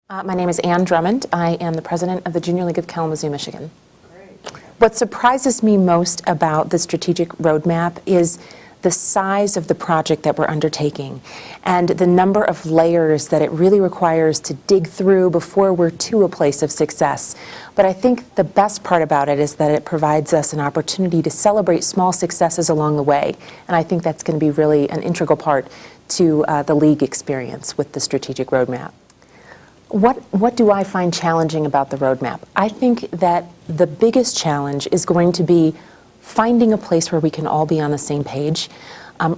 My name is Drummond. I am the president of the Junior League of Kalamazoo, Michigan. Great. What surprises me most about the strategic roadmap is the size of the project that we're undertaking and the number of layers that it really requires to dig through before we're to a place of success. But I think the best part about it is that it provides us an opportunity to celebrate small successes along the way. And I think that's going to be really an integral part to the league experience with the strategic roadmap. What do I find challenging about the roadmap? I think that the biggest challenge is going to be finding a place where we can all be on the same page,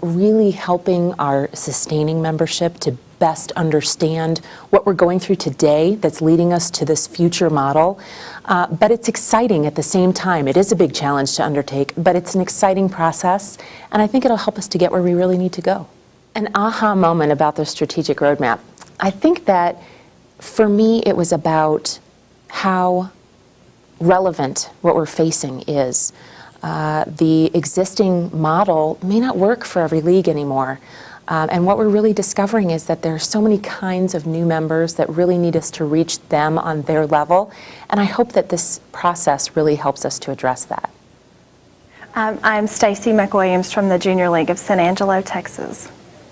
really helping our sustaining membership to best understand what we're going through today that's leading us to this future model. But it's exciting at the same time. It is a big challenge to undertake, but it's an exciting process, and I think it'll help us to get where we really need to go. An aha moment about the strategic roadmap. I think that for me, it was about how relevant what we're facing is. The existing model may not work for every league anymore. And what we're really discovering is that there are so many kinds of new members that really need us to reach them on their level. And I hope that this process really helps us to address that. I'm Stacey McWilliams from the Junior League of San Angelo, Texas.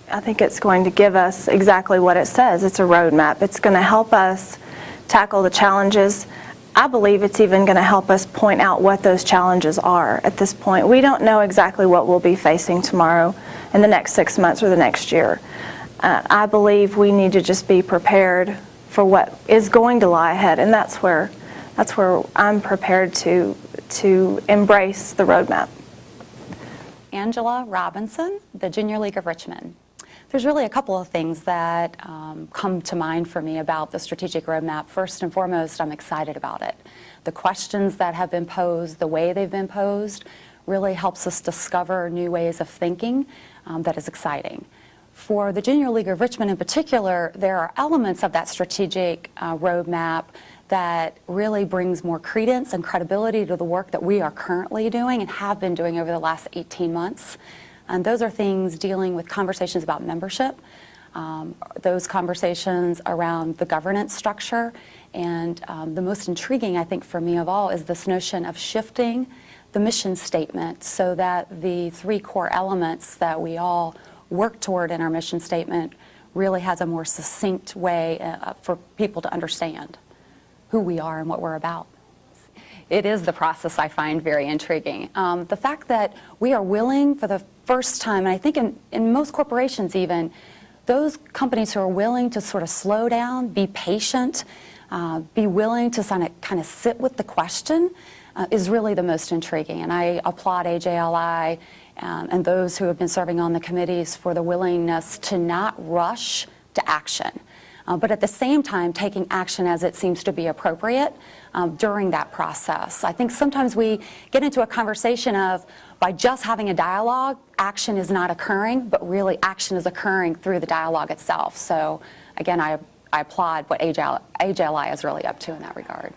I think it's going to give us exactly what it says. It's a roadmap. It's going to help us tackle the challenges. I believe it's even going to help us point out what those challenges are at this point. We don't know exactly what we'll be facing tomorrow, in the next 6 months, or the next year. I believe we need to just be prepared for what is going to lie ahead, and that's where I'm prepared to embrace the roadmap. Angela Robinson, the Junior League of Richmond. There's really a couple of things that come to mind for me about the strategic roadmap. First and foremost, I'm excited about it. The questions that have been posed, the way they've been posed, really helps us discover new ways of thinking that is exciting. For the Junior League of Richmond in particular, there are elements of that strategic roadmap that really brings more credence and credibility to the work that we are currently doing and have been doing over the last 18 months. And those are things dealing with conversations about membership, those conversations around the governance structure, and the most intriguing, I think, for me of all is this notion of shifting the mission statement so that the three core elements that we all work toward in our mission statement really has a more succinct way for people to understand who we are and what we're about. It is the process I find very intriguing. The fact that we are willing for the first time, and I think in most corporations even, those companies who are willing to sort of slow down, be patient, be willing to kind of sit with the question is really the most intriguing. And I applaud AJLI and those who have been serving on the committees for the willingness to not rush to action. But at the same time, taking action as it seems to be appropriate during that process. I think sometimes we get into a conversation of, by just having a dialogue, action is not occurring, but really action is occurring through the dialogue itself. So again, I applaud what AJLI is really up to in that regard.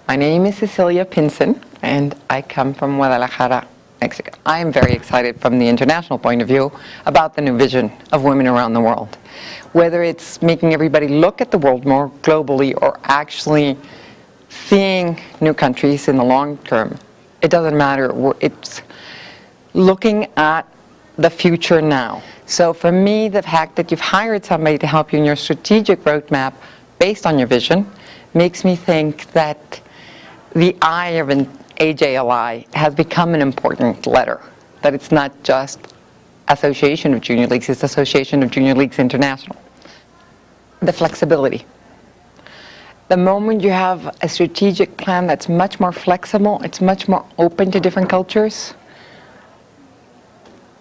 My name is Cecilia Pinson, and I come from Guadalajara, Mexico. I am very excited from the international point of view about the new vision of women around the world. Whether it's making everybody look at the world more globally or actually seeing new countries in the long term, it doesn't matter. It's looking at the future now. So for me, the fact that you've hired somebody to help you in your strategic roadmap based on your vision makes me think that the I of an AJLI has become an important letter, that it's not just Association of Junior Leagues, it's Association of Junior Leagues International. The flexibility. The moment you have a strategic plan that's much more flexible, it's much more open to different cultures.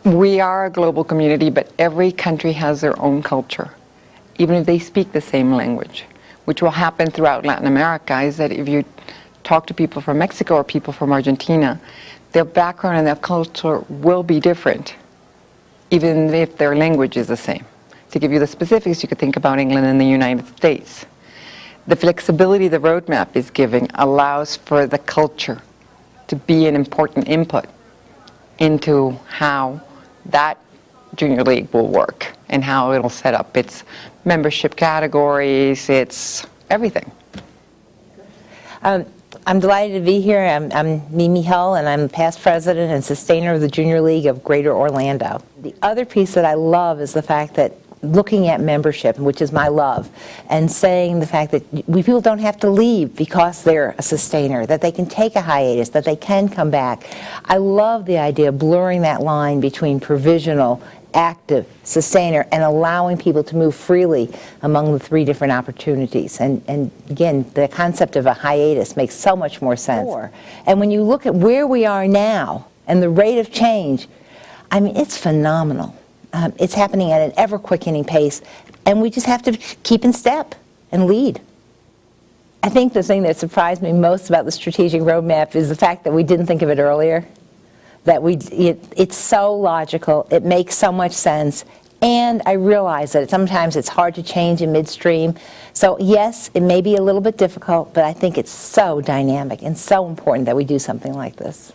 We are a global community, but every country has their own culture, even if they speak the same language, which will happen throughout Latin America, is that if you talk to people from Mexico or people from Argentina, their background and their culture will be different, even if their language is the same. To give you the specifics, you could think about England and the United States. The flexibility the roadmap is giving allows for the culture to be an important input into how that junior league will work and how it'll set up its membership categories, it's everything. I'm delighted to be here. I'm Mimi Hull, and I'm past president and sustainer of the Junior League of Greater Orlando. The other piece that I love is the fact that looking at membership, which is my love, and saying the fact that people don't have to leave because they're a sustainer, that they can take a hiatus, that they can come back. I love the idea of blurring that line between provisional, active, sustainer, and allowing people to move freely among the three different opportunities. And again, the concept of a hiatus makes so much more sense. And when you look at where we are now and the rate of change, I mean, it's phenomenal. It's happening at an ever-quickening pace, and we just have to keep in step and lead. I think the thing that surprised me most about the strategic roadmap is the fact that we didn't think of it earlier, that it's so logical, it makes so much sense, and I realize that sometimes it's hard to change in midstream. So yes, it may be a little bit difficult, but I think it's so dynamic and so important that we do something like this.